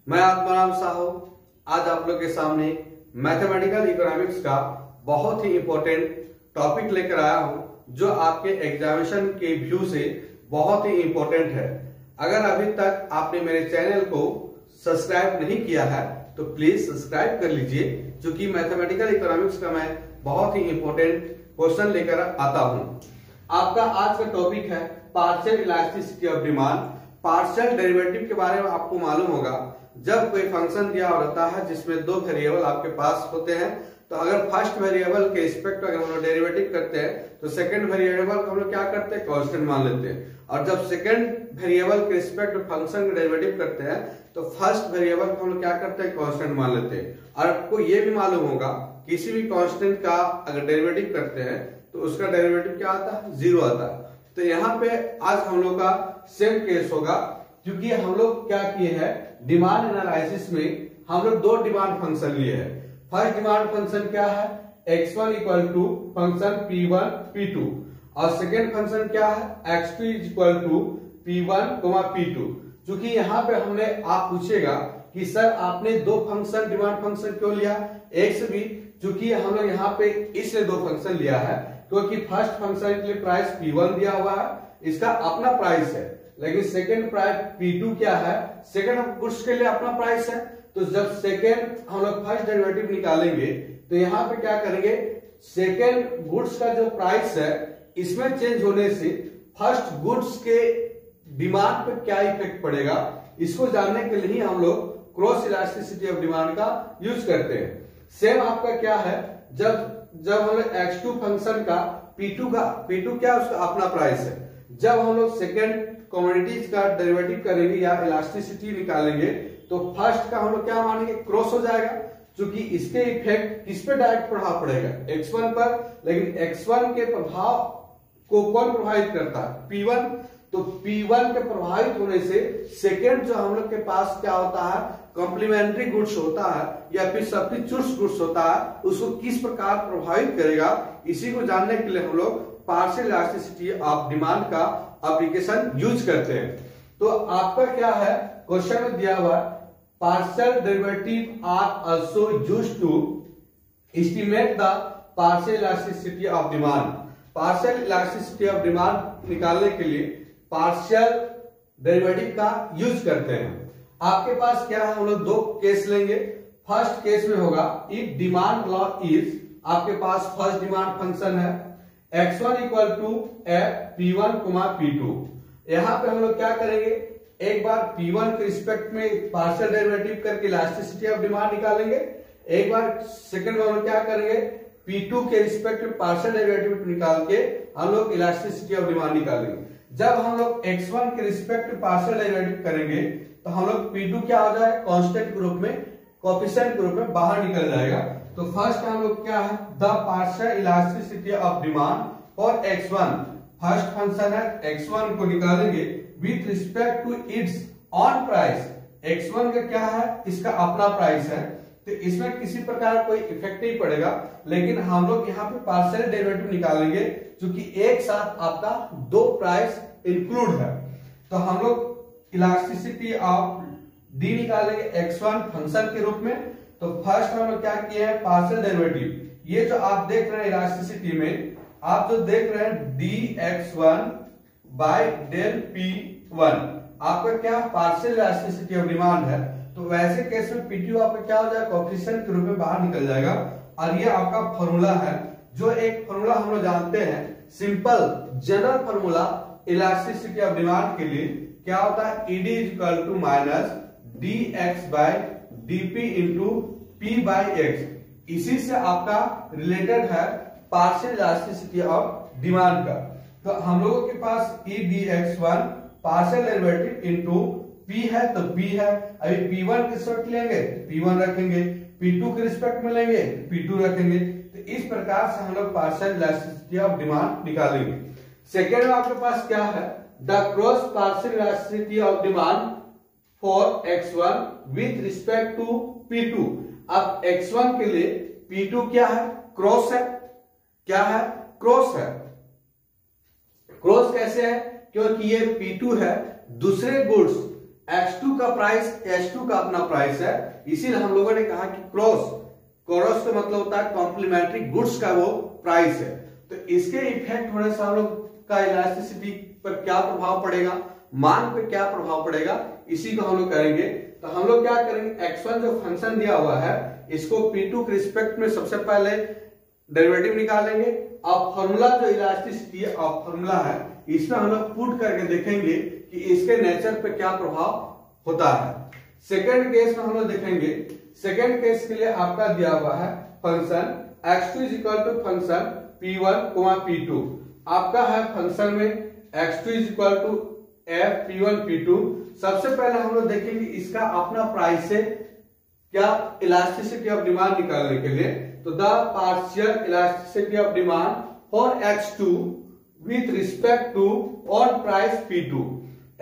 मैं आत्माराम साहू आज आप लोग के सामने मैथमेटिकल इकोनॉमिक्स का बहुत ही इंपॉर्टेंट टॉपिक लेकर आया हूं जो आपके एग्जामिनेशन के व्यू से बहुत ही इंपॉर्टेंट है। अगर अभी तक आपने मेरे चैनल को सब्सक्राइब नहीं किया है तो प्लीज सब्सक्राइब कर लीजिए, क्योंकि मैथमेटिकल इकोनॉमिक्स का मैं बहुत ही इंपॉर्टेंट क्वेश्चन लेकर आता हूं। आपका आज का टॉपिक है partial elasticity of demand. Partial derivative के बारे में आपको मालूम होगा, जब कोई फंक्शन दिया रहता है जिसमें दो वेरिएबल आपके पास होते हैं, तो अगर फर्स्ट वेरिएबल के रिस्पेक्ट अगर हम लोग डेरिवेटिव करते हैं तो सेकंड वेरिएबल को हम लोग क्या करते हैं, कांस्टेंट मान लेते हैं। और जब सेकंड वेरिएबल के रिस्पेक्ट फंक्शन का डेरिवेटिव करते हैं तो फर्स्ट वेरिएबल को हम लोग क्या करते हैं, कांस्टेंट मान लेते हैं। और आपको ये भी मालूम होगा किसी भी कांस्टेंट का अगर डेरिवेटिव करते हैं तो उसका डेरिवेटिव क्या आता है, जीरो आता है। तो यहाँ पे आज हम लोग का सेम केस होगा, क्योंकि हम लोग क्या किए हैं, डिमांड एनालिसिस में हम लोग दो डिमांड फंक्शन लिए हैं। फर्स्ट डिमांड फंक्शन क्या है, x1 equal to function p1 p2, और सेकेंड फंक्शन क्या है, x2 equal to p1 p2। क्योंकि यहाँ पे हमने आप पूछेगा कि सर आपने दो फंक्शन डिमांड फंक्शन क्यों लिया, x भी, क्योंकि हम लोग यहाँ पे इसलिए दो फंक्शन लिया है क्योंकि फर्स्ट फंक्शन के लिए प्राइस p1 दिया हुआ है, इसका अपना प्राइस है, लेकिन सेकेंड प्राइस p2 क्या है, सेकेंड गुड्स के लिए अपना प्राइस है। तो जब सेकेंड हम लोग फर्स्ट डेरिवेटिव निकालेंगे तो यहाँ पे क्या करेंगे, सेकेंड गुड्स का जो प्राइस है इसमें चेंज होने से फर्स्ट गुड्स के डिमांड पे क्या इफेक्ट पड़ेगा, इसको जानने के लिए हम लोग क्रॉस इलास्टिसिटी ऑफ डिमांड का यूज करते हैं। सेम आपका क्या है, जब हम लोग x2 फंक्शन का p2 क्या उसका अपना प्राइस है, जब हम लोग सेकेंड कमोडिटीज का डेरिवेटिव करेंगे या इलास्टिसिटी निकालेंगे तो फर्स्ट का हम लोग क्या मानेंगे, क्रॉस हो जाएगा, क्योंकि इसके इफेक्ट किस पे डायरेक्ट प्रभाव पड़ेगा, x1 पर। लेकिन x1 के प्रभाव को कौन प्रभावित करता है, p1। तो p1 के प्रभावित होने से सेकेंड जो हम लोग के पास क्या होता है, कॉम्प्लीमेंट्री गुड्स होता है या फिर सब्स्टिट्यूट गुड्स होता है, उसको किस प्रकार प्रभावित करेगा, इसी को जानने के लिए हम लोग पार्शियल इलास्टिसिटी ऑफ डिमांड का एप्लीकेशन यूज करते हैं। तो आपका क्या है, क्वेश्चन में दिया हुआ partial derivative are also used to estimate the partial elasticity of demand. Partial elasticity of demand निकालने के लिए पार्शियल डेरिवेटिव का यूज करते हैं। आपके पास क्या है, हम लोग दो केस लेंगे। फर्स्ट केस में होगा इफ डिमांड लॉ इज, आपके पास फर्स्ट डिमांड फंक्शन है x1 equal to p1 p2। यहां पे हम लोग क्या करेंगे, एक बार p1 के रिस्पेक्ट में पार्शियल डेरिवेटिव करके इलास्टिसिटी ऑफ डिमांड निकालेंगे, एक बार सेकंड में हम लोग क्या करेंगे, p2 के रिस्पेक्ट में पार्शियल डेरिवेटिव निकाल के हम लोग इलास्टिसिटी ऑफ डिमांड निकालेंगे। जब हम लोग x1 के रिस्पेक्ट में पार्शियल डेरिवेटिव करेंगे तो हम लोग p2 क्या हो जाएगा, कांस्टेंट के रूप में, कोएफिशिएंट के रूप में बाहर निकल जाएगा। तो फर्स्ट हम लोग क्या है, the partial elasticity of demand for x1, first function है x1 को निकालेंगे with respect to its own price. x1 का क्या है, इसका अपना प्राइस है, तो इसमें किसी प्रकार कोई इफेक्ट नहीं पड़ेगा। लेकिन हम लोग यहाँ पे पार्शियल डेरिवेटिव निकालेंगे क्योंकि एक साथ आपका दो प्राइस इंक्लूड है। तो हम लोग इलास्टिसिटी ऑफ डी निकालेंगे x1 फंक्शन के रूप में। तो फर्स्ट हम लोग क्या किए हैं, पार्शियल डेरिवेटिव, ये जो आप देख रहे हैं इलास्टिसिटी में, आप जो देख रहे हैं dx1 बाय डेल p1, आपका क्या पार्शियल इलास्टिसिटी ऑफ डिमांड है। तो वैसे केस में p2 आपका क्या हो जाएगा, कोएफिशिएंट के रूप में बाहर निकल जाएगा। और ये आपका फॉर्मूला है, जो एक फॉर्मूला हम लोग जानते हैं, simple general formula elasticity of demand के लिए क्या होता है, ed equal to minus dx by dp into p by x। इसी से आपका रिलेटेड है पार्शियल इलास्टिसिटी ऑफ डिमांड का। तो हम लोगों के पास e dx1 partial derivative into p है तो p है, अभी p1 के रिस्पेक्ट लेंगे p1 रखेंगे, p2 के रिस्पेक्ट में लेंगे p2 रखेंगे। तो इस प्रकार से हम लोग पार्शियल इलास्टिसिटी ऑफ डिमांड निकालेंगे। सेकेंड में आपके पास क्या है, the cross partial elasticity of demand for x1 with respect to p2। अब x1 के लिए p2 क्या है, क्रॉस है, क्या है, क्रॉस है। क्रॉस कैसे है, क्योंकि ये p2 है, दूसरे गुड्स x2 का प्राइस h2 का अपना प्राइस है, इसीलिए हम लोगों ने कहा कि क्रॉस का मतलब होता है कॉम्प्लीमेंट्री गुड्स का वो प्राइस है। तो इसके इफेक्ट होने से हम लोग का इलास्टिसिटी पर क्या प्रभाव पड़ेगा, मांग पे क्या प्रभाव पड़ेगा, इसी को हम लोग करेंगे। तो हम लोग क्या करेंगे, x1 जो फंक्शन दिया हुआ है इसको p2 के रिस्पेक्ट में सबसे पहले डेरिवेटिव निकालेंगे। अब फॉर्मूला जो इलास्टिसिटी है और फॉर्मूला है इसमें हम लोग पुट करके देखेंगे कि इसके नेचर पे क्या प्रभाव होता है। सेकेंड केस में हम लोग देखेंगे, सेकेंड केस के लिए आपका दिया हुआ है function x2 is equal to function p1 p2। आपका है फंक्शन में x2 is equal to f p1 p2। सबसे पहले हम लोग देखेंगे इसका अपना प्राइस से क्या इलास्टिसिटी ऑफ डिमांड निकालने के लिए। तो the partial elasticity of demand for x2 with respect to own price p2।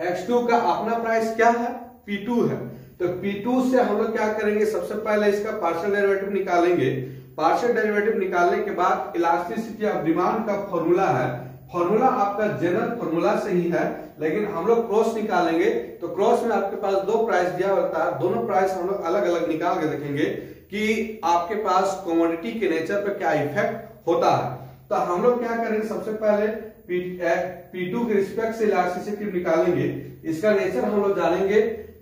x2 का अपना प्राइस क्या है, p2 है। तो p2 से हम लोग क्या करेंगे, सबसे पहले इसका पार्शियल डेरिवेटिव निकालेंगे। पार्शियल डेरिवेटिव निकालने के बाद इलास्टिसिटी ऑफ डिमांड का फॉर्मूला है, फॉर्मूला आपका जनरल फॉर्मूला से ही है, लेकिन हम लोग क्रॉस निकालेंगे। तो क्रॉस में आपके पास दो प्राइस दिया होता है, दोनों प्राइस हम लोग अलग अलग निकाल के देखेंगे कि आपके पास कमोडिटी के नेचर पर क्या इफेक्ट होता है। तो हम लोग क्या करेंगे, सबसे पहले P2 के रिस्पेक्ट से इलास्टिसिटी निकालेंगे, इसका नेचर हम लोग जानेंगे।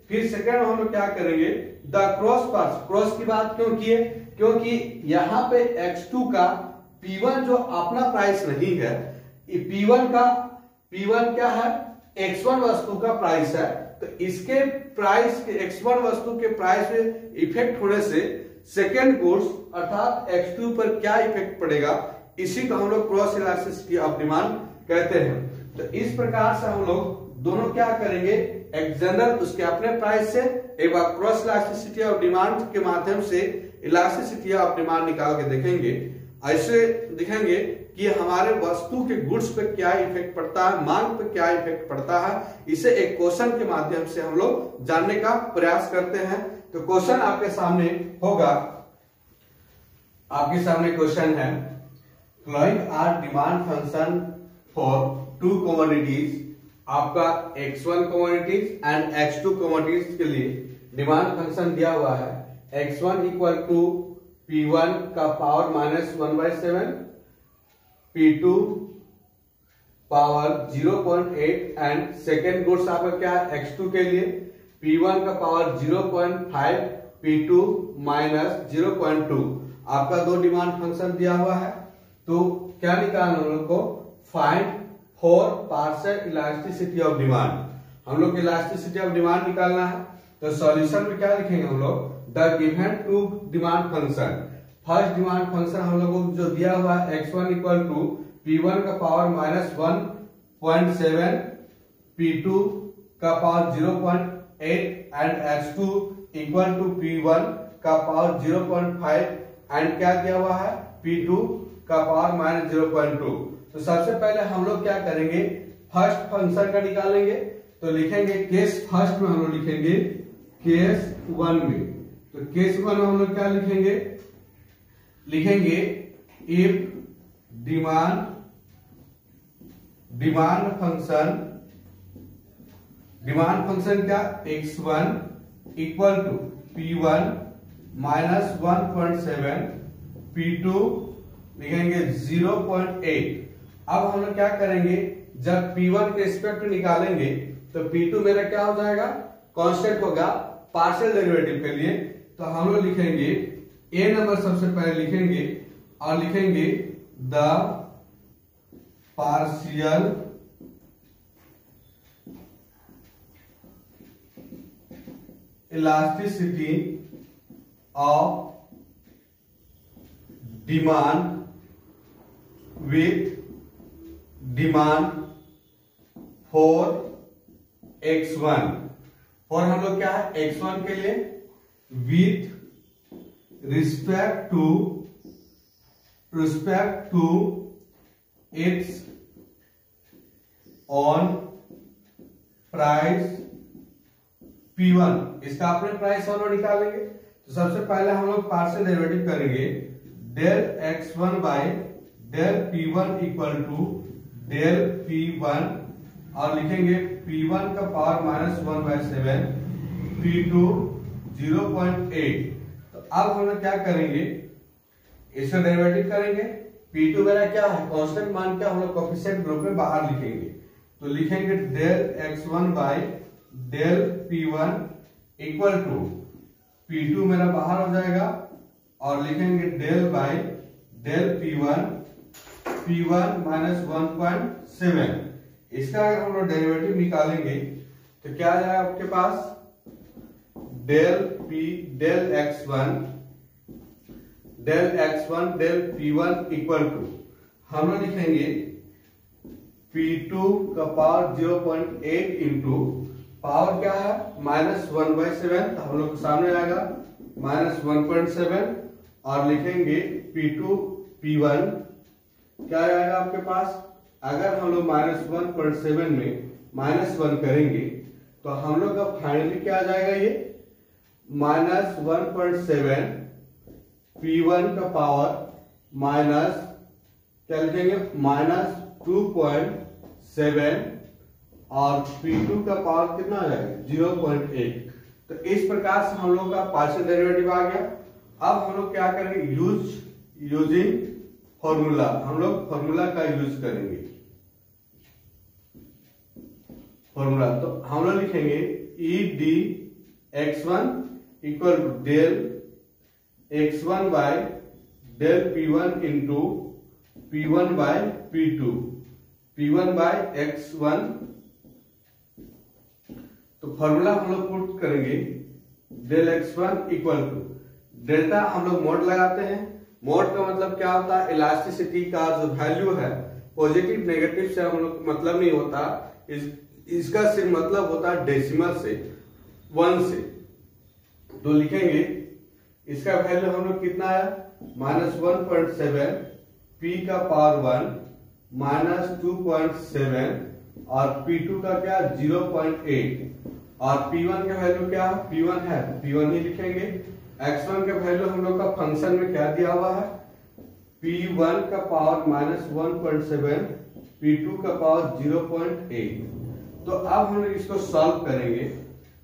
फिर सेकंड हम लोग क्या करेंगे, द क्रॉस पार्स। क्रॉस की बात क्यों किए, क्योंकि यहाँ पे x2 का P1 जो अपना प्राइस नहीं है, P1 क्या है, x1 वस्तु का प्राइस है। तो इसके प्राइस के x1 वस्तु के प्राइस में इफेक्ट होने से सेकेंड गुड्स अर्थात x2 पर क्या इफेक्ट पड़ेगा, इसी को हम लोग क्रॉस इलास्टिसिटी ऑफ डिमांड कहते हैं। तो इस प्रकार से हम लोग दोनों क्या करेंगे, एक जनरल उसके अपने प्राइस से एक बार क्रॉस इलास्टिसिटी ऑफ डिमांड के माध्यम से इलास्टिसिटी ऑफ डिमांड निकाल के देखेंगे। ऐसे दिखेंगे कि हमारे वस्तु के गुड्स पे क्या इफेक्ट पड़ता है, मांग पे क्या इफेक्ट पड़ता है। इसे एक क्वेश्चन के माध्यम से हम लोग जानने का प्रयास करते हैं। तो क्वेश्चन आपके सामने होगा, आपके सामने क्वेश्चन है, following are demand function for two commodities. आपका x1 commodities and x2 commodities के लिए डिमांड फंक्शन दिया हुआ है। x1 इक्वल टू p1 का power -1/7, p2 power 0.8 and second goods आपका क्या है x2 के लिए p1 का पावर 0.5, p2 -0.2। आपका दो डिमांड फंक्शन दिया हुआ है। तो क्या निकालना हम लोग को, find for partial elasticity of demand. हम लोग इलास्टिसिटी ऑफ डिमांड निकालना है। तो सॉल्यूशन में क्या लिखेंगे हम लोग, the given two demand function. First demand function हम लोगों को जो दिया हुआ है x1 इक्वल टू p1 का पावर -1.7, p2 का power 0.8 and x2 equal to p1 का पावर 0.5 एंड क्या दिया हुआ है, p2 का पावर -0.2। तो सबसे पहले हम लोग क्या करेंगे, फर्स्ट फंक्शन का निकालेंगे। तो लिखेंगे केस फर्स्ट में हम लोग लिखेंगे केस 1 में। तो केस 1 में हम लोग क्या लिखेंगे इफ डिमांड फंक्शन क्या, x1 equal to p1 -1.7, p2 लिखेंगे 0.8। अब हम लोग क्या करेंगे, जब P1 के रिस्पेक्ट में निकालेंगे तो P2 मेरा क्या हो जाएगा, कांस्टेंट होगा पार्शियल डेरिवेटिव के लिए। तो हम लोग लिखेंगे A नंबर सबसे पहले लिखेंगे और लिखेंगे the partial elasticity of demand with demand for x1। और हम लोग क्या है, x1 के लिए with respect to its own price p1। इसका अपने प्राइस हम लोग निकालेंगे। तो सबसे पहले हम लोग पार्शियल डेरिवेटिव करेंगे, del x1 by del p1 equal to del p1 और लिखेंगे p1 का पावर -1/7 P2 0.8। तो अब हम लोग क्या करेंगे, इसका डेरिवेटिव करेंगे। P2 मेरा क्या है, कांस्टेंट मान के हम लोग कोएफिशिएंट ग्रुप में बाहर लिखेंगे। तो लिखेंगे del x1 by del P1 equal to P2 मेरा बाहर हो जाएगा और लिखेंगे del by del P1 minus 1.7। इसका अगर हम लोग डेरिवेटिव निकालेंगे तो क्या आ जाएगा आपके पास, del x1 del P1 equal to हम लोग लिखेंगे P2 का पावर 0.8 इंटू पावर क्या है -1/7, हम लोग के सामने आएगा -1.7 और लिखेंगे P1 क्या आएगा आपके पास। अगर हम लोग -1.7 में -1 करेंगे तो हम लोग का फाइनली क्या आ जाएगा, ये -1.7 P1 का पावर माइनस क्या लिखेंगे -2.7 और P2 का पावर कितना आ जाएगा 0.8। तो इस प्रकार से हम लोग का पार्शियल डेरिवेटिव आ गया। अब हम लोग क्या करेंगे, यूजिंग फॉर्मूला, हम लोग फॉर्मूला का यूज करेंगे। फॉर्मूला तो हम लोग लिखेंगे E D x1 equal to del x1 by del P1 into P1 by P2, P1 by x1। तो फॉर्मूला हम लोग पुट करेंगे del x1 equal to delta, हम लोग मोड लगाते हैं। मोड का मतलब क्या होता है, इलास्टिसिटी का जो वैल्यू है पॉजिटिव नेगेटिव से हम लोग मतलब नहीं होता, इसका सिर्फ मतलब होता है डेसिमल से 1 से। तो लिखेंगे इसका वैल्यू हम लोग कितना आया -1.7 P का पावर 1 -2.7 और P2 का क्या 0.8 और P1 का वैल्यू क्या P1 है, P1 ही लिखेंगे। x1 का वैल्यू हम लोग का फंक्शन में क्या दिया हुआ है, P1 का पावर -1.7 P2 का पावर 0.8। तो अब हम लोग इसको सॉल्व करेंगे।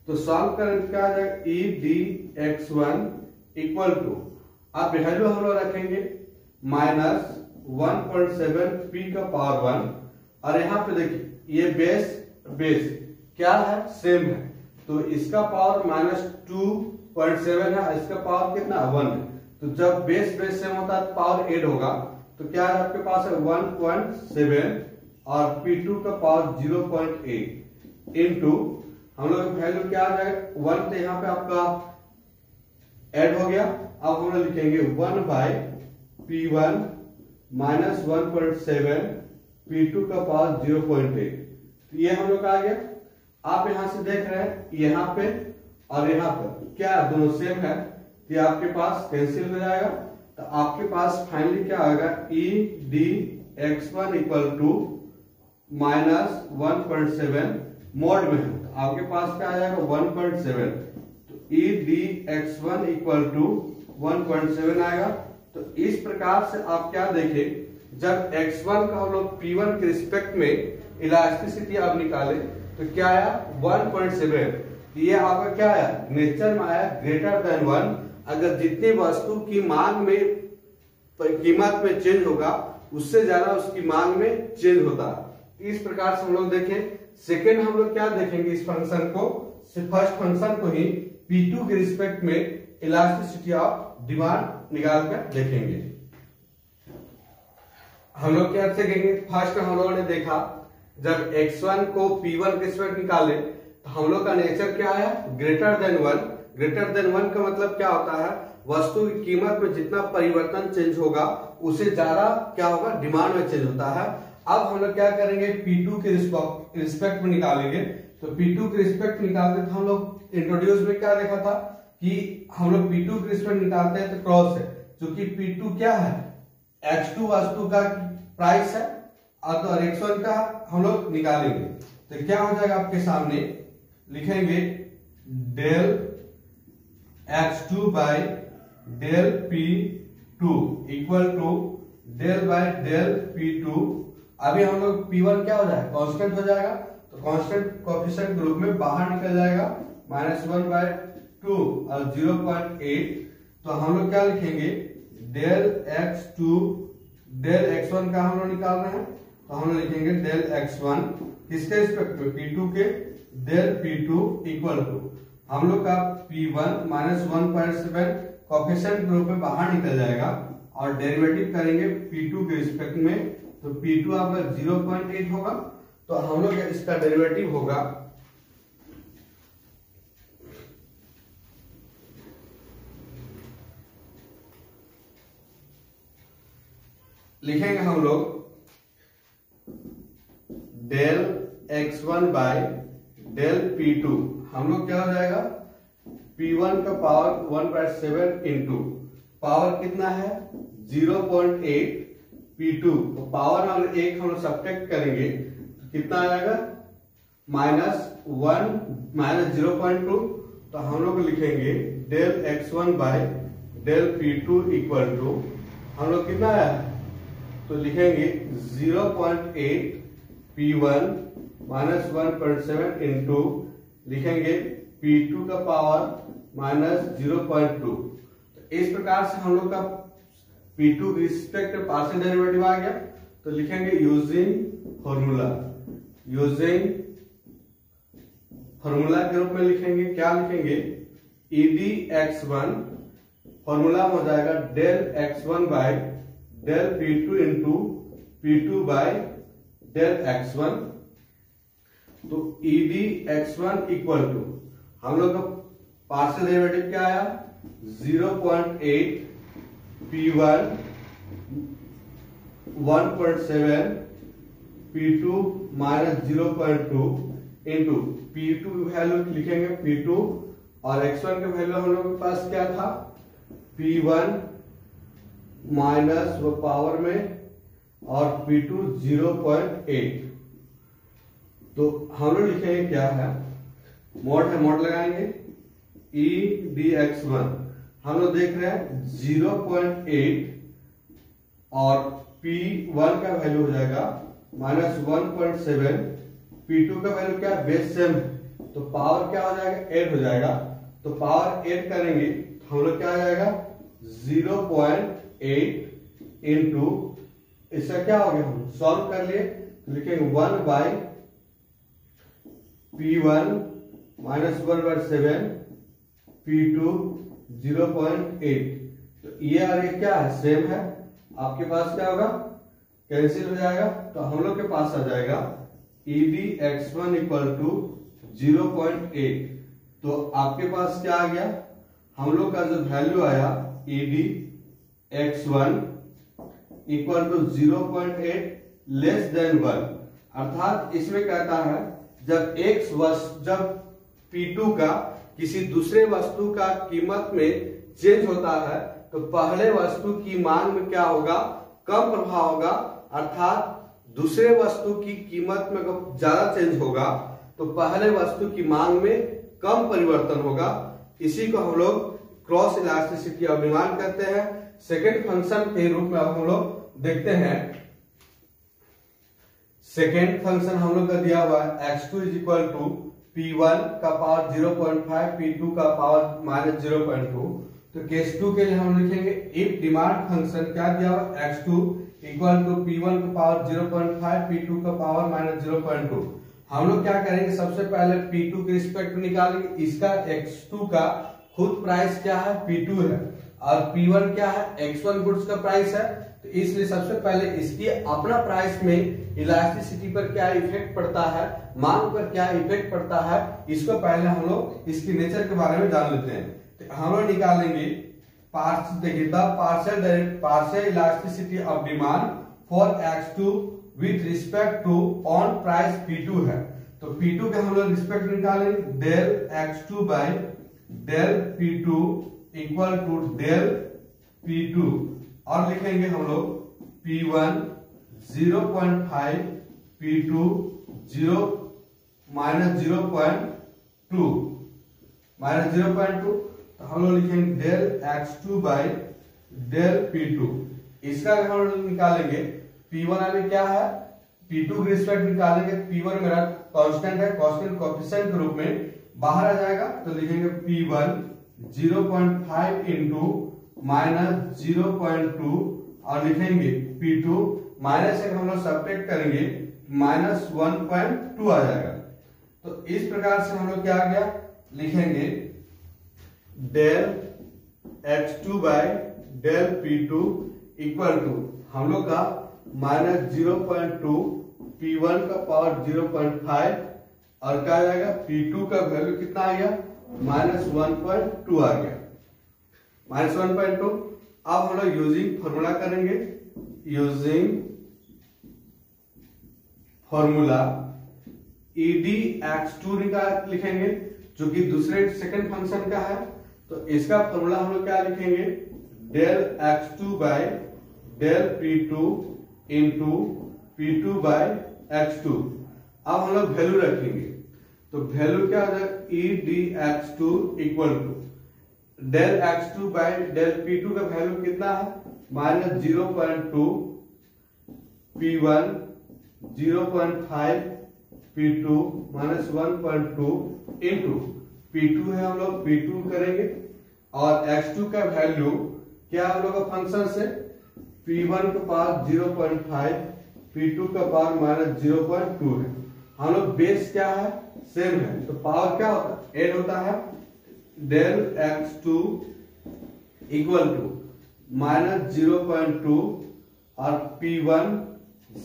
तो सॉल्व करेंगे क्या आ जाएगा, E D x1 equal to, अब वैल्यू हम लोग रखेंगे -1.7 P का पावर 1 और यहाँ पे देखिए ये बेस क्या है, सेम है। तो इसका पावर -2.7 है, इसका पावर कितना 1 है। तो जब बेस सेम होता है तो पावर 8 होगा। तो क्या है आपके पास है 1.7 और P2 का पावर 0.8 इंटू हम लोग वैल्यू क्या आ जाएगा 1, तो यहाँ पे आपका ऐड हो गया। अब हम लोग लिखेंगे 1 बाय P1 -1.7 P2 का पावर 0.8। तो ये हम लोग आ गया। आप यहां से देख रहे हैं यहाँ पे और यहाँ पर क्या दोनों सेम है, तो आपके पास कैंसिल हो जाएगा। तो आपके पास फाइनली क्या आएगा, E D x1 equal to -1.7 mode में है, तो आपके पास क्या आ जाएगा 1.7। तो ई डी x1 इक्वल टू 1.7 आएगा। तो इस प्रकार से आप क्या देखें, जब x1 का हम लोग P1 के रिस्पेक्ट में इलास्टिसिटी आप निकाले तो क्या आया 1.7। ये आपका क्या आया, नेचर में आया ग्रेटर देन 1। अगर जितनी वस्तु की मांग में कीमत में चेंज होगा उससे ज्यादा उसकी मांग में चेंज होता है। इस प्रकार से हम लोग देखें। सेकेंड हम लोग क्या देखेंगे, इस फंक्शन को, फर्स्ट फंक्शन को ही P2 के रिस्पेक्ट में इलास्टिसिटी ऑफ डिमांड निकाल कर देखेंगे। हम लोग क्या देखेंगे, फर्स्ट हम लोगों ने देखा जब x1 को P1 के रिस्पेक्ट निकाले तो हम लोग का नेचर क्या है, ग्रेटर देन 1। ग्रेटर देन 1 का मतलब क्या होता है, वस्तु की कीमत में जितना परिवर्तन चेंज होगा उससे ज्यादा क्या होगा, डिमांड में चेंज होता है। अब हम लोग क्या करेंगे, P2 के रिस्पेक्ट में निकालेंगे। तो P2 के रिस्पेक्ट निकालते तो हम लोग इंट्रोड्यूस में क्या देखा था कि हम लोग P2 के रिस्पेक्ट निकालते हैं तो क्रॉस है, क्योंकि P2 क्या है, H2 वस्तु का प्राइस है और x1 का हम लोग निकालेंगे। तो क्या हो जाएगा आपके सामने, लिखेंगे del x2 by del P2 equal to del by del P2। अभी हम लोग P1 क्या हो जाएगा, कांस्टेंट हो जाएगा। तो कांस्टेंट कोएफिशिएंट ग्रुप में बाहर निकल जाएगा -1/2 और 0.8, तो हम लोग क्या लिखेंगे, डेल x2 डेल x1 का हम लोग निकाल रहे हैं, तो हम लोग लिखेंगे डेल x1 किसके रिस्पेक्ट में, P2 के, डेल P2 इक्वल टू हम लोग का P1 -1/7 कोफिशिएंट के रूप में बाहर निकल जाएगा और डेरिवेटिव करेंगे P2 के रिस्पेक्ट में, तो P2 आपका 0.8 होगा, तो हम लोग इसका डेरिवेटिव होगा लिखेंगे हम लोग del x1 by del P2, हम लोग क्या हो जाएगा, P1 का पावर 1/7 इंटू पावर कितना है 0.8, P2 तो पावर हम एक हम लोग सब्ट्रैक्ट करेंगे, कितना आएगा -1 -0.2, तो हम लोग लिखेंगे del x1 by del P2 equal to हम लोग कितना है, तो लिखेंगे 0.8 P1 -1.7 इंटू लिखेंगे P2 का पावर -0.2, तो इस प्रकार से हम लोग का P2 के रिस्पेक्ट में पार्शियल डेरिवेटिव आ गया, तो लिखेंगे यूजिंग फॉर्मूला के रूप में लिखेंगे, क्या लिखेंगे, EDX1 फॉर्मूला हो जाएगा del x1 by del P2 into P2 by del x1, तो EDX1 इक्वल टू हम लोग का पार्शियल डेरिवेटिव क्या आया 0.8 P1 1.7 P2 -0.2 इंटू P2 की वैल्यू लिखेंगे P2 और x1 का वैल्यू हम लोग के पास क्या था P1 माइनस वो पावर में और P2 0.8, तो हम लोग लिखेंगे क्या है, मोड है, मोड लगाएंगे EDX1 हम लोग देख रहे हैं 0.8 और P1 का वैल्यू हो जाएगा -1.7, P2 का वैल्यू क्या बेस सेम है, तो पावर क्या हो जाएगा 8 हो जाएगा, तो पावर 8 करेंगे तो हम लोग क्या आ जाएगा 0.8 इंटू इसका क्या हो गया, हम सॉल्व कर लिए, लिखेंगे 1 बाय P1 -1/7 P2 0.8, तो ये आगे क्या है सेम है, आपके पास क्या होगा कैंसिल हो जाएगा, तो हम लोग के पास आ जाएगा EDX1 इक्वल टू 0.8, तो आपके पास क्या आ गया, हम लोग का जो वैल्यू आया EDX1 equal to 0.8 less than 1, अर्थात इसमें कहता है जब P2 का किसी दूसरे वस्तु का कीमत में चेंज होता है तो पहले वस्तु की मांग में क्या होगा, कम प्रभाव होगा, अर्थात दूसरे वस्तु की कीमत में ज्यादा चेंज होगा तो पहले वस्तु की मांग में कम परिवर्तन होगा, इसी को हम लोग क्रॉस इलास्टिसिटी ऑफ डिमांड कहते हैं। सेकेंड फंक्शन के रूप में अब हम लोग देखते हैं, सेकेंड फंक्शन हम लोग का दिया हुआ है x2 is equal to P1 का पावर 0.5 P2 का पावर -0.2, तो केस 2 के लिए हम लिखेंगे इफ डिमांड फंक्शन क्या दिया हुआ x2 इक्वल टू P1 का पावर 0.5 P2 का पावर -0.2, हम लोग क्या करेंगे सबसे पहले P2 के रिस्पेक्ट में निकालेंगे, इसका x2 का खुद प्राइस क्या है P2 है और P1 क्या है x1 गुड्स का प्राइस है, तो इसलिए सबसे पहले इसकी अपना प्राइस में इलास्टिसिटी पर क्या इफेक्ट पड़ता है, मांग पर क्या इफेक्ट पड़ता है, इसको पहले हम लोग इसकी नेचर के बारे में जान लेते हैं। तो हम लोग निकालेंगे देखिए the partial elasticity of demand for x2 with respect to own price P2 है, तो P2 के हम लोग रिस्पेक्ट निकालेंगे del x2 by del P2 equal to del P2 और लिखेंगे हम लोग P1 0.5 P2 -0.2 तो हम लोग लिखेंगे del x2 by del P2, इसका हम लोग निकालेंगे P1 अभी क्या है P2 के रिस्पेक्ट निकालेंगे, P1 मेरा कांस्टेंट है, कांस्टेंट कोएफिशिएंट के रूप में बाहर आ जाएगा तो लिखेंगे P1 0.5 इंटू माइनस 0.2 और लिखेंगे P2 माइनस एक हम लोग सब्ट्रैक्ट करेंगे माइनस 1.2 आ जाएगा। तो इस प्रकार से हम लोग क्या आ गया लिखेंगे del x2 by del P2 equal to हम लोग का माइनस 0.2 P1 का पावर 0.5 और क्या आ जाएगा P2 का वैल्यू कितना आ गया माइनस 1.2 आ गया माइनस 1.2। अब हम लोग यूजिंग फॉर्मूला करेंगे, यूजिंग फॉर्मूला EDX2 निकाल लिखेंगे जो कि दूसरे सेकंड फंक्शन का है। तो इसका फॉर्मूला हम लोग क्या लिखेंगे del x2 by del P2 into P2 by x2। अब हम लोग वैल्यू रखेंगे तो वैल्यू क्या हो जाएगा EDX2 equal to del x2 by del P2 का वैल्यू कितना है minus 0.2 P1 0.5 P2 minus 1.2 into P2 है हम लोग P2 करेंगे और x2 का वैल्यू क्या हम लोग का फंक्शन से P1 का पावर 0.5 P2 का पावर माइनस 0.2 है। हम लोग बेस क्या है सेम है तो पावर क्या होता है ऐड होता है del x2 equal to minus 0.2 और P1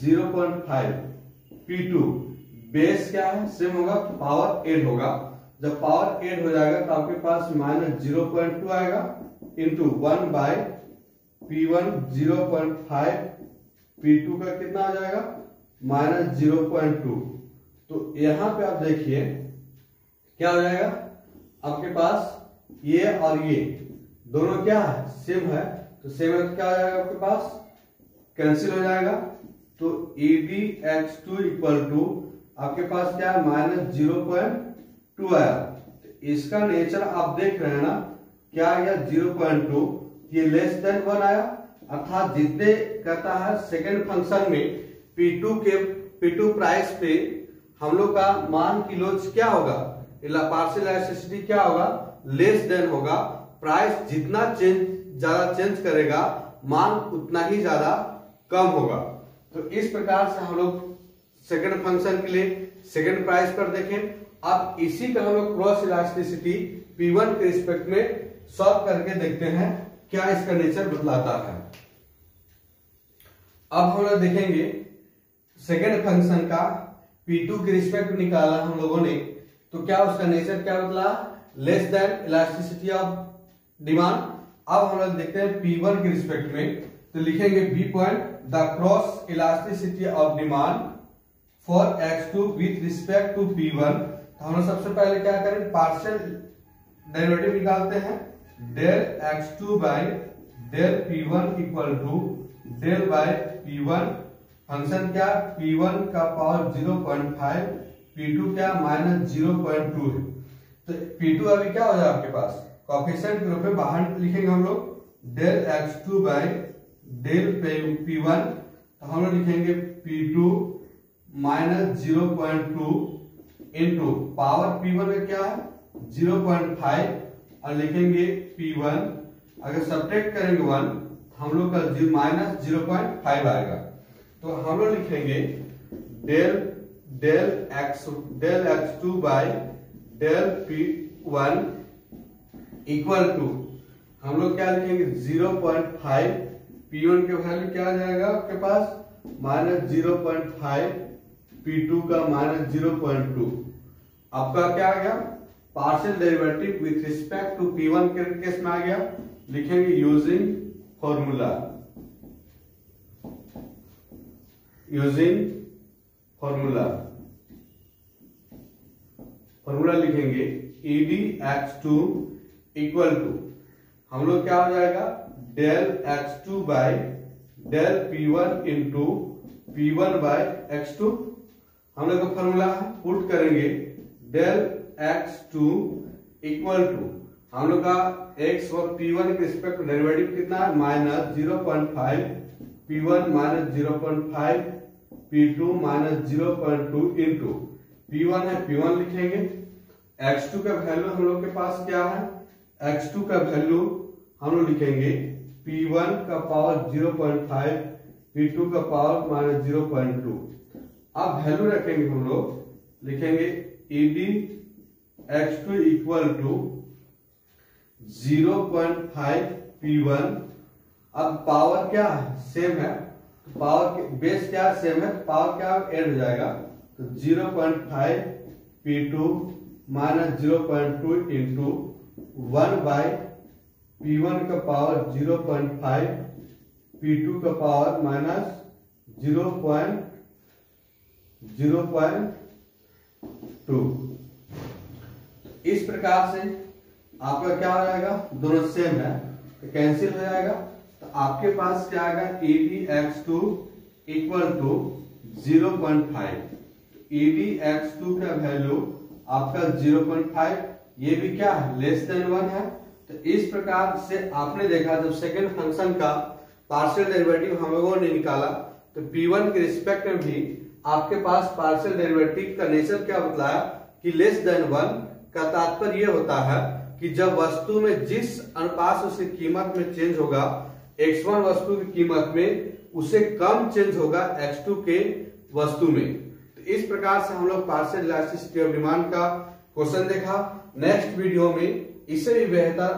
0.5 P2 बेस क्या है सेम होगा पावर ऐड होगा। जब पावर ऐड हो जाएगा तो आपके पास माइनस 0.2 आएगा इंटू 1 बाय P1 0.5 P2 का कितना आ जाएगा माइनस 0.2। तो यहां पे आप देखिए क्या हो जाएगा आपके पास ये और ये दोनों क्या है सेम है तो सेम है क्या हो जाएगा आपके पास कैंसिल हो जाएगा। तो EDX2 इक्वल टू आपके पास क्या है माइनस 0.2 आया। तो इसका नेचर आप देख रहे हैं ना क्या आ गया 0.2 ये लेस देन 1 आया अर्थात जितने कहता है सेकंड फंक्शन में P2 प्राइस पे हम लोग का मान किलोज क्या होगा पार्शियल इलास्टिसिटी क्या होगा लेस देन होगा। प्राइस जितना ज्यादा चेंज करेगा मान उतना ही ज्यादा कम होगा। तो इस प्रकार से हम लोग सेकंड फंक्शन के लिए सेकंड प्राइस पर देखें। अब इसी का हम लोग क्रॉस इलास्टिसिटी P1 के रिस्पेक्ट में सॉल्व करके देखते हैं क्या इसका नेचर बतलाता है। अब हम लोग देखेंगे सेकंड फंक्शन का P2 के रिस्पेक्ट में निकाला हम लोगों ने तो क्या उसका नेचर क्या बतला less than elasticity of demand. अब हम लोग देखते हैं P1 के रिस्पेक्ट में तो लिखेंगे B point the cross elasticity of demand for x2 with respect to P1। तो हम लोग सबसे पहले क्या करें पार्शियल डेरिवेटिव निकालते हैं del x2 by del P1 equal to del by P1 function क्या P1 का पावर 0.5 P2 क्या माइनस 0.2 है। तो P2 अभी क्या हो जाएगा आपके पास कोएफिशिएंट के रूप में बाहर लिखेंगे हम लोग del x2 by del P1। तो हम लोग लिखेंगे P2 minus 0.2 into power P1 में क्या है 0.5 और लिखेंगे P1 अगर सब्ट्रैक्ट करेंगे 1 हम लोग का माइनस 0.5 आएगा। तो हम लोग लिखेंगे del x2 by del P1 equal to हम लोग क्या लिखेंगे 0.5 P1 के वैल्यू क्या आ जाएगा आपके पास माइनस 0.5 P2 का माइनस 0.2। आपका क्या आ गया partial derivative with respect to P1 के केस में आ गया लिखेंगे यूजिंग फॉर्मूला लिखेंगे EDX2 इक्वल टू हम लोग क्या हो जाएगा del x2 by del P1 into P1 by x2। हम लोग का फॉर्मूला पुट करेंगे डेल x2 इक्वल टू हम लोग का x और P1 के रिस्पेक्ट डेरिवेटिव कितना है minus 0.5 P1 minus 0.5 P2 minus 0.2 into P1 है P1 लिखेंगे x2 का वैल्यू हम लोग के पास क्या है, x2 का वैल्यू हम लोग लिखेंगे p1 का पावर 0.5, p2 का पावर -0.2। अब वैल्यू रखेंगे हम लोग, लिखेंगे ed x2 equal to 0.5 p1। अब पावर क्या है, सेम है, तो पावर बेस क्या सेम है, पावर क्या ऐड हो जाएगा, तो 0.5 p2 -0.2 इंटू 1/p1 का पावर 0.5, p2 का पावर -0.2। इस प्रकार से आपका क्या हो जाएगा, दोनों सेम है तो कैंसिल हो जाएगा, तो आपके पास क्या आएगा EDX2 इक्वल टू 0.5। EDX2 का वैल्यू आपका 0.5, ये भी क्या है लेस देन 1 है। तो इस प्रकार से आपने देखा जब सेकेंड फंक्शन का पार्शियल डेरिवेटिव हम लोगों ने निकाला तो P1 के रिस्पेक्ट में भी आपके पास पार्शियल डेरिवेटिव का नेचर क्या बतलाया कि लेस देन 1 का तात्पर्य ये होता है कि जब वस्तु में जिस अनुपात से उसकी कीमत में चेंज होगा, x1 वस्तु की कीमत में उसे कम चेंज होगा x2 के वस्तु में। तो इस प्रकार से हम लोग पार्शियल इलास्टिसिटी ऑफ डिमांड का क्वेश्चन देखा। नेक्स्ट वीडियो में इससे भी बेहतर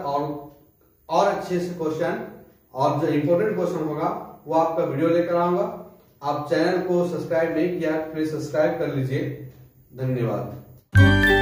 और अच्छे से क्वेश्चन और जो इंपॉर्टेंट क्वेश्चन होगा वो आपका वीडियो लेकर आऊंगा। आप चैनल को सब्सक्राइब नहीं किया, प्लीज सब्सक्राइब कर लीजिए। धन्यवाद।